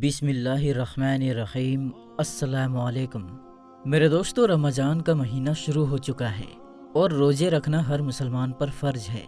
बिस्मिल्लाहिर्रहमानिर्रहीम। अस्सलामुअलैकुम। मेरे दोस्तों, रमज़ान का महीना शुरू हो चुका है और रोज़े रखना हर मुसलमान पर फ़र्ज है।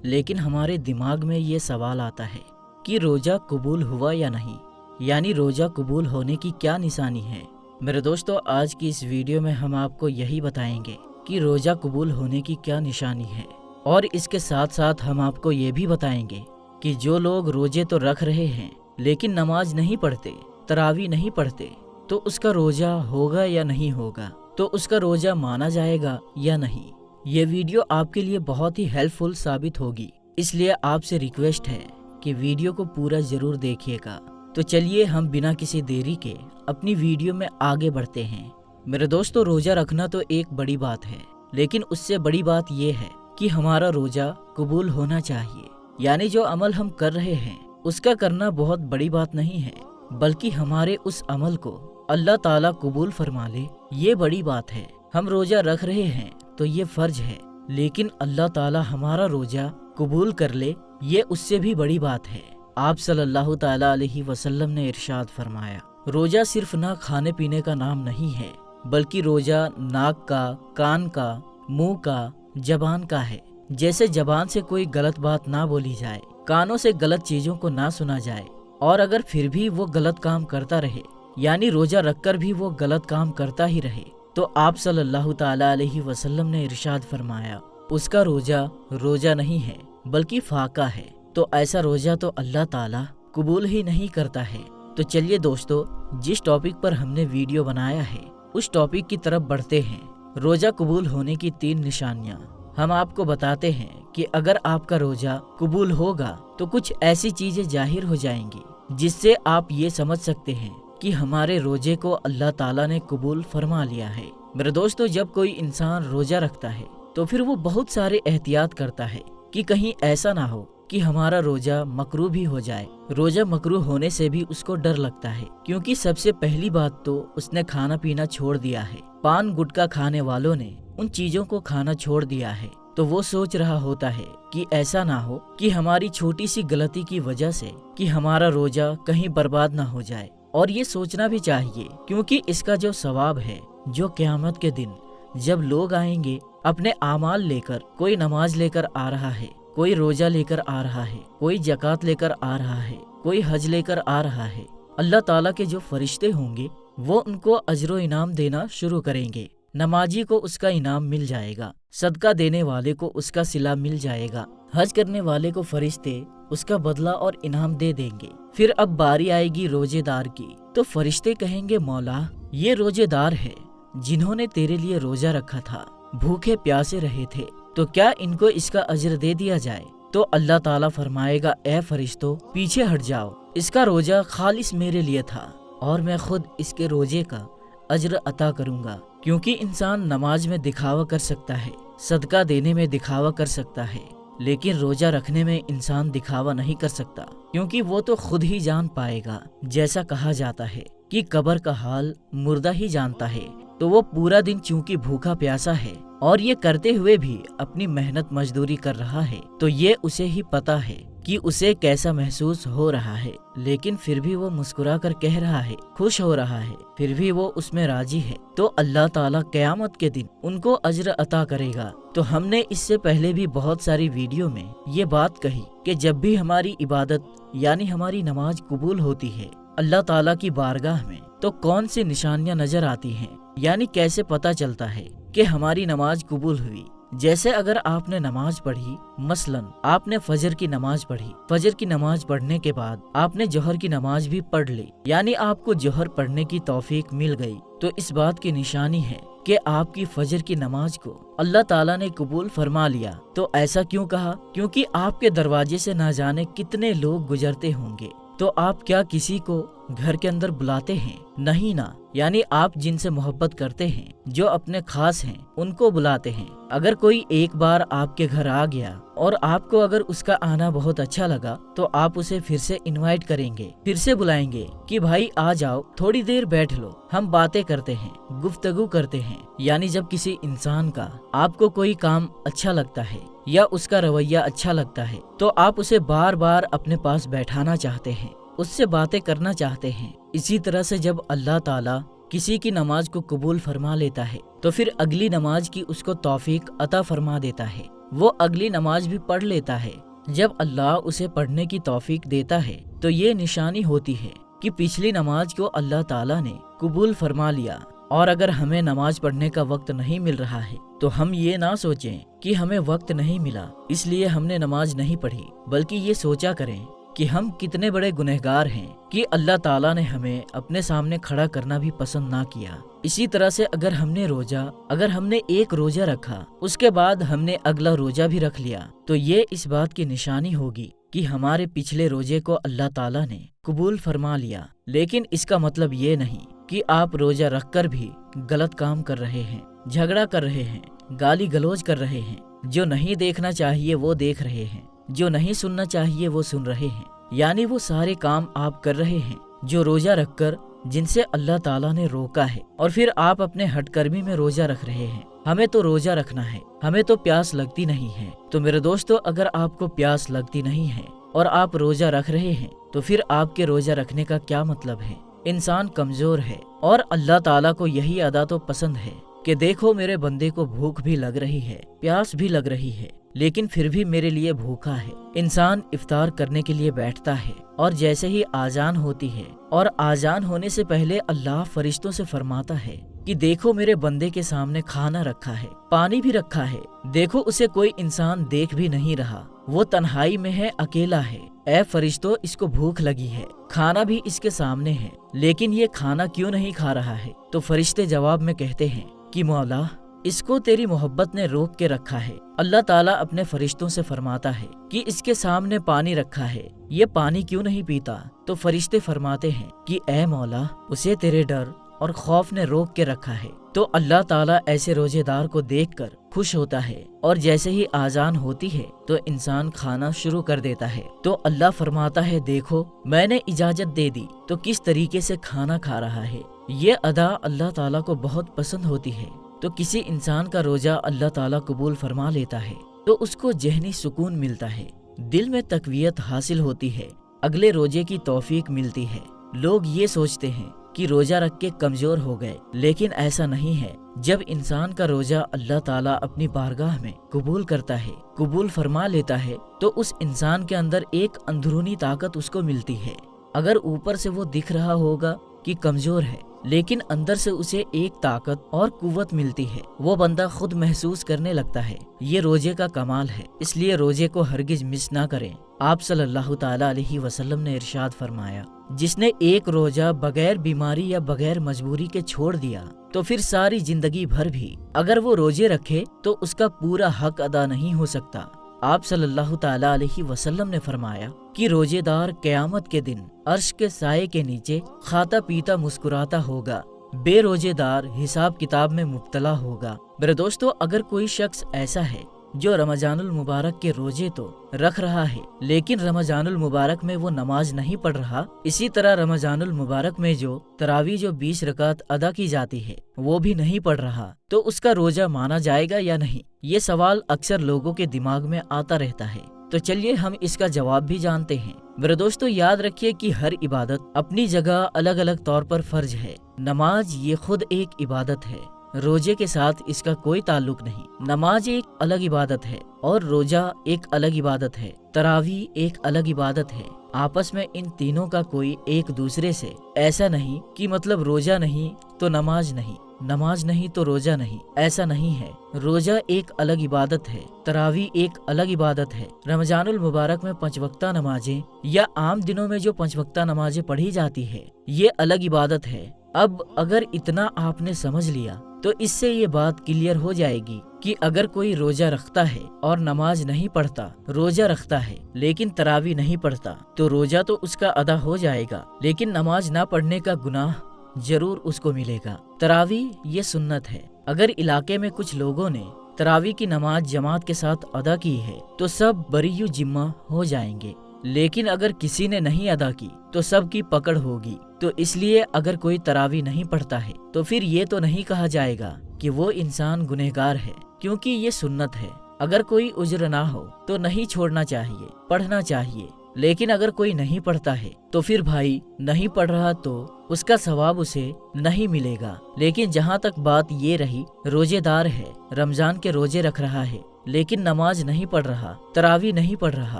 लेकिन हमारे दिमाग में ये सवाल आता है कि रोज़ा कबूल हुआ या नहीं, यानी रोज़ा कबूल होने की क्या निशानी है। मेरे दोस्तों, आज की इस वीडियो में हम आपको यही बताएंगे कि रोज़ा कबूल होने की क्या निशानी है, और इसके साथ साथ हम आपको ये भी बताएंगे कि जो लोग रोज़े तो रख रहे हैं लेकिन नमाज नहीं पढ़ते, तरावी नहीं पढ़ते, तो उसका रोज़ा होगा या नहीं होगा, तो उसका रोज़ा माना जाएगा या नहीं। ये वीडियो आपके लिए बहुत ही हेल्पफुल साबित होगी, इसलिए आपसे रिक्वेस्ट है कि वीडियो को पूरा ज़रूर देखिएगा। तो चलिए हम बिना किसी देरी के अपनी वीडियो में आगे बढ़ते हैं। मेरे दोस्तों, रोज़ा रखना तो एक बड़ी बात है, लेकिन उससे बड़ी बात यह है कि हमारा रोज़ा कबूल होना चाहिए। यानी जो अमल हम कर रहे हैं उसका करना बहुत बड़ी बात नहीं है, बल्कि हमारे उस अमल को अल्लाह ताला कबूल फरमा ले, ये बड़ी बात है। हम रोज़ा रख रहे हैं तो ये फ़र्ज है, लेकिन अल्लाह ताला हमारा रोज़ा कबूल कर ले, ये उससे भी बड़ी बात है। आप सल्लल्लाहु ताला अलैहि वसल्लम ने इरशाद फरमाया, रोज़ा सिर्फ ना खाने पीने का नाम नहीं है, बल्कि रोज़ा नाक का, कान का, मुंह का, जबान का है। जैसे जबान से कोई गलत बात ना बोली जाए, कानों से गलत चीज़ों को ना सुना जाए, और अगर फिर भी वो गलत काम करता रहे, यानी रोज़ा रखकर भी वो गलत काम करता ही रहे, तो आप सल्लल्लाहु ताला अलैहि वसल्लम ने इरशाद फरमाया, उसका रोज़ा नहीं है बल्कि फाका है। तो ऐसा रोज़ा तो अल्लाह ताला कबूल ही नहीं करता है। तो चलिए दोस्तों, जिस टॉपिक पर हमने वीडियो बनाया है उस टॉपिक की तरफ बढ़ते हैं। रोज़ा कबूल होने की 3 निशानियाँ हम आपको बताते हैं कि अगर आपका रोज़ा कबूल होगा तो कुछ ऐसी चीज़ें जाहिर हो जाएंगी जिससे आप ये समझ सकते हैं कि हमारे रोज़े को अल्लाह ताला ने कबूल फरमा लिया है। मेरे दोस्तों, जब कोई इंसान रोज़ा रखता है तो फिर वो बहुत सारे एहतियात करता है कि कहीं ऐसा ना हो कि हमारा रोज़ा मकरूह भी हो जाए। रोज़ा मकरूह होने से भी उसको डर लगता है, क्योंकि सबसे पहली बात तो उसने खाना पीना छोड़ दिया है। पान गुटखा खाने वालों ने उन चीज़ों को खाना छोड़ दिया है, तो वो सोच रहा होता है कि ऐसा ना हो कि हमारी छोटी सी गलती की वजह से कि हमारा रोज़ा कहीं बर्बाद ना हो जाए। और ये सोचना भी चाहिए, क्योंकि इसका जो सवाब है, जो क़यामत के दिन जब लोग आएंगे अपने आमाल लेकर, कोई नमाज लेकर आ रहा है, कोई रोज़ा लेकर आ रहा है, कोई ज़कात लेकर आ रहा है, कोई हज लेकर आ रहा है, अल्लाह ताला के जो फरिश्ते होंगे वो उनको अजर इनाम देना शुरू करेंगे। नमाजी को उसका इनाम मिल जाएगा, सदका देने वाले को उसका सिला मिल जाएगा, हज करने वाले को फरिश्ते उसका बदला और इनाम दे देंगे। फिर अब बारी आएगी रोजेदार की, तो फरिश्ते कहेंगे, मौला ये रोजेदार है जिन्होंने तेरे लिए रोजा रखा था, भूखे प्यासे रहे थे, तो क्या इनको इसका अजर दे दिया जाए? तो अल्लाह ताला फरमाएगा, ए फरिश्तों पीछे हट जाओ, इसका रोजा खालिस मेरे लिए था और मैं खुद इसके रोजे का अजर अता करूंगा। क्योंकि इंसान नमाज में दिखावा कर सकता है, सदका देने में दिखावा कर सकता है, लेकिन रोजा रखने में इंसान दिखावा नहीं कर सकता, क्योंकि वो तो खुद ही जान पाएगा। जैसा कहा जाता है कि कब्र का हाल मुर्दा ही जानता है, तो वो पूरा दिन चूंकि भूखा प्यासा है और ये करते हुए भी अपनी मेहनत मजदूरी कर रहा है, तो ये उसे ही पता है कि उसे कैसा महसूस हो रहा है, लेकिन फिर भी वो मुस्कुरा कर कह रहा है, खुश हो रहा है, फिर भी वो उसमें राजी है, तो अल्लाह ताला क़यामत के दिन उनको अजर अता करेगा। तो हमने इससे पहले भी बहुत सारी वीडियो में ये बात कही कि जब भी हमारी इबादत यानी हमारी नमाज कबूल होती है अल्लाह ताला की बारगाह में, तो कौन सी निशानियां नजर आती हैं, यानी कैसे पता चलता है कि हमारी नमाज कबूल हुई। जैसे अगर आपने नमाज पढ़ी, मसलन आपने फजर की नमाज पढ़ी, फजर की नमाज पढ़ने के बाद आपने जोहर की नमाज भी पढ़ ली, यानी आपको जोहर पढ़ने की तौफीक मिल गई, तो इस बात की निशानी है कि आपकी फजर की नमाज को अल्लाह ताला ने कबूल फरमा लिया। तो ऐसा क्यों कहा? क्योंकि आपके दरवाजे से ना जाने कितने लोग गुजरते होंगे, तो आप क्या किसी को घर के अंदर बुलाते हैं? नहीं ना, यानी आप जिनसे मोहब्बत करते हैं, जो अपने खास हैं, उनको बुलाते हैं। अगर कोई एक बार आपके घर आ गया और आपको अगर उसका आना बहुत अच्छा लगा, तो आप उसे फिर से इनवाइट करेंगे, फिर से बुलाएंगे कि भाई आ जाओ, थोड़ी देर बैठ लो, हम बातें करते हैं, गुफ्तगू करते हैं। यानी जब किसी इंसान का आपको कोई काम अच्छा लगता है या उसका रवैया अच्छा लगता है, तो आप उसे बार बार अपने पास बैठाना चाहते हैं। اس سے باتیں کرنا چاہتے ہیں۔ اسی طرح سے جب اللہ تعالیٰ کسی کی نماز کو قبول فرما لیتا ہے تو پھر اگلی نماز کی اس کو توفیق عطا فرما دیتا ہے، وہ اگلی نماز بھی پڑھ لیتا ہے۔ جب اللہ اسے پڑھنے کی توفیق دیتا ہے تو یہ نشانی ہوتی ہے کہ پچھلی نماز کو اللہ تعالیٰ نے قبول فرما لیا۔ اور اگر ہمیں نماز پڑھنے کا وقت نہیں مل رہا ہے تو ہم یہ نہ سوچیں کہ ہمیں وقت نہیں ملا اس لیے ہم نے نماز نہیں پڑھی، بلکہ یہ سوچا کریں کہ ہم کتنے بڑے گنہگار ہیں کہ اللہ تعالیٰ نے ہمیں اپنے سامنے کھڑا کرنا بھی پسند نہ کیا۔ اسی طرح سے اگر ہم نے ایک روزہ رکھا اس کے بعد ہم نے اگلا روزہ بھی رکھ لیا تو یہ اس بات کی نشانی ہوگی کہ ہمارے پچھلے روزے کو اللہ تعالیٰ نے قبول فرما لیا۔ لیکن اس کا مطلب یہ نہیں کہ آپ روزہ رکھ کر بھی غلط کام کر رہے ہیں، جھگڑا کر رہے ہیں، گالی گلوچ کر رہے ہیں، جو نہیں دیکھنا چاہیے وہ دیکھ رہے ہیں، جو نہیں سننا چاہیے وہ سن رہے ہیں، یعنی وہ سارے کام آپ کر رہے ہیں جو روزہ رکھ کر جن سے اللہ تعالیٰ نے روکا ہے، اور پھر آپ اپنے ہٹ کرمی میں روزہ رکھ رہے ہیں۔ ہمیں تو روزہ رکھنا ہے، ہمیں تو پیاس لگتی نہیں ہے۔ تو میرے دوستو، اگر آپ کو پیاس لگتی نہیں ہے اور آپ روزہ رکھ رہے ہیں تو پھر آپ کے روزہ رکھنے کا کیا مطلب ہے؟ انسان کمزور ہے اور اللہ تعالیٰ کو یہی ادا تو پسند ہے کہ دیکھو میرے بندے کو بھوک بھی لگ رہی ہے، پیاس بھی لگ رہی ہے، لیکن پھر بھی میرے لیے بھوکا ہے۔ انسان افطار کرنے کے لیے بیٹھتا ہے اور جیسے ہی آذان ہوتی ہے اور آذان ہونے سے پہلے اللہ فرشتوں سے فرماتا ہے کہ دیکھو میرے بندے کے سامنے کھانا رکھا ہے، پانی بھی رکھا ہے، دیکھو اسے کوئی انسان دیکھ بھی نہیں رہا، وہ تنہائی میں ہے، اکیلا ہے۔ اے فرشتوں، اس کو بھوک لگی ہے، کھانا بھی اس کے سامنے ہے، لیکن یہ کھانا کیوں نہیں کھا رہا ہے؟ تو فرشتے جواب میں کہتے ہیں کہ مولا، اس کو تیری محبت نے روک کے رکھا ہے۔ اللہ تعالیٰ اپنے فرشتوں سے فرماتا ہے کہ اس کے سامنے پانی رکھا ہے، یہ پانی کیوں نہیں پیتا؟ تو فرشتے فرماتے ہیں کہ اے مولا، اسے تیرے ڈر اور خوف نے روک کے رکھا ہے۔ تو اللہ تعالیٰ ایسے روزے دار کو دیکھ کر خوش ہوتا ہے، اور جیسے ہی آذان ہوتی ہے تو انسان کھانا شروع کر دیتا ہے۔ تو اللہ فرماتا ہے دیکھو میں نے اجازت دے دی تو کس طریقے سے کھانا کھا رہا ہے۔ یہ ادا اللہ تعالیٰ کو بہت پسند ہوتی ہے۔ تو کسی انسان کا روزہ اللہ تعالیٰ قبول فرما لیتا ہے تو اس کو ذہنی سکون ملتا ہے، دل میں تقویت حاصل ہوتی ہے، اگلے روزے کی توفیق ملتی ہے۔ لوگ یہ سوچتے ہیں کہ روزہ رکھ کے کمزور ہو گئے، لیکن ایسا نہیں ہے۔ جب انسان کا روزہ اللہ تعالیٰ اپنی بارگاہ میں قبول کرتا ہے، قبول فرما لیتا ہے، تو اس انسان کے اندر ایک اندرونی طاقت اس کو ملتی ہے۔ اگر اوپر سے وہ دکھ رہا ہوگا کہ کمزور ہے، لیکن اندر سے اسے ایک طاقت اور قوت ملتی ہے، وہ بندہ خود محسوس کرنے لگتا ہے۔ یہ روزے کا کمال ہے، اس لیے روزے کو ہرگز مس نہ کریں۔ آپ صلی اللہ تعالیٰ علیہ وسلم نے ارشاد فرمایا، جس نے ایک روزہ بغیر بیماری یا بغیر مجبوری کے چھوڑ دیا تو پھر ساری زندگی بھر بھی اگر وہ روزے رکھے تو اس کا پورا حق ادا نہیں ہو سکتا۔ آپ صلی اللہ تعالیٰ علیہ وسلم نے فرمایا کہ روزے دار قیامت کے دن عرش کے سائے کے نیچے کھاتا پیتا مسکراتا ہوگا، بے روزے دار حساب کتاب میں مبتلا ہوگا۔ میرے دوستو، اگر کوئی شخص ایسا ہے جو رمضان المبارک کے روزے تو رکھ رہا ہے لیکن رمضان المبارک میں وہ نماز نہیں پڑھ رہا، اسی طرح رمضان المبارک میں جو تراویح 20 رکعت ادا کی جاتی ہے وہ بھی نہیں پڑھ رہا، تو اس کا روزہ مانا جائے گا یا نہیں؟ یہ سوال اکثر لوگوں کے دماغ میں آتا رہتا ہے۔ تو چلیے ہم اس کا جواب بھی جانتے ہیں۔ میرے دوستو، یاد رکھیے کہ ہر عبادت اپنی جگہ الگ الگ طور پر فرض ہے۔ نماز یہ خود ایک عبادت ہے، روزے کے ساتھ اس کا کوئی تعلق نہیں۔ نماز ایک الگ عبادت ہے اور روزہ ایک الگ عبادت ہے، تراویح ایک الگ عبادت ہے۔ آپس میں ان تینوں کا کوئی ایک دوسرے سے ایسا نہیں کہ مطلب روزہ نہیں تو نماز نہیں، نماز نہیں تو روزہ نہیں، ایسا نہیں ہے۔ روزہ ایک الگ عبادت ہے، تراویح ایک الگ عبادت ہے۔ رمضان المبارک میں 5 وقتہ نمازیں یا عام دنوں میں جو 5 وقتہ نمازیں پڑھی جاتی ہے یہ الگ عبادت ہے۔ اب اگر اتنا آپ نے سمجھ لیا تو اس سے یہ بات کلیئر ہو جائے گی کہ اگر کوئی روزہ رکھتا ہے اور نماز نہیں پڑھتا، روزہ رکھتا ہے لیکن تراویح نہیں پڑھتا، تو روزہ تو اس کا ادا ہو جائے گا لیکن نماز نہ پڑھنے کا گناہ ضرور اس کو ملے گا۔ تراویح یہ سنت ہے۔ اگر علاقے میں کچھ لوگوں نے تراویح کی نماز جماعت کے ساتھ ادا کی ہے تو سب بری و ذمہ ہو جائیں گے، لیکن اگر کسی نے نہیں ادا کی تو سب کی پکڑ ہوگی۔ تو اس لیے اگر کوئی تراویح نہیں پڑھتا ہے تو پھر یہ تو نہیں کہا جائے گا کہ وہ انسان گنہگار ہے، کیونکہ یہ سنت ہے۔ اگر کوئی عذر نہ ہو تو نہیں چھوڑنا چاہیے، پڑھنا چاہیے۔ लेकिन अगर कोई नहीं पढ़ता है तो फिर भाई नहीं पढ़ रहा तो उसका सवाब उसे नहीं मिलेगा। लेकिन जहाँ तक बात ये रही, रोजेदार है, रमजान के रोजे रख रहा है लेकिन नमाज नहीं पढ़ रहा, तरावी नहीं पढ़ रहा,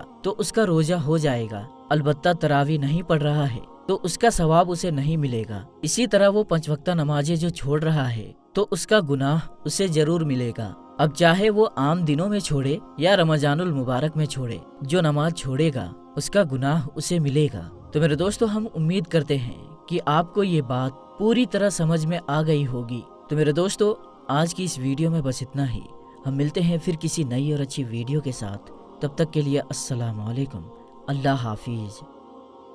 तो उसका रोजा हो जाएगा। अलबत्ता तरावी नहीं पढ़ रहा है तो उसका सवाब उसे नहीं मिलेगा। इसी तरह वो 5 वक्ता नमाजें जो छोड़ रहा है तो उसका गुनाह उसे जरूर मिलेगा। अब चाहे वो आम दिनों में छोड़े या रमजानुल मुबारक में छोड़े, जो नमाज छोड़ेगा उसका गुनाह उसे मिलेगा। तो मेरे दोस्तों, हम उम्मीद करते हैं कि आपको ये बात पूरी तरह समझ में आ गई होगी। तो मेरे दोस्तों, आज की इस वीडियो में बस इतना ही। हम मिलते हैं फिर किसी नई और अच्छी वीडियो के साथ। तब तक के लिए अस्सलाम वालेकुम, अल्लाह हाफिज।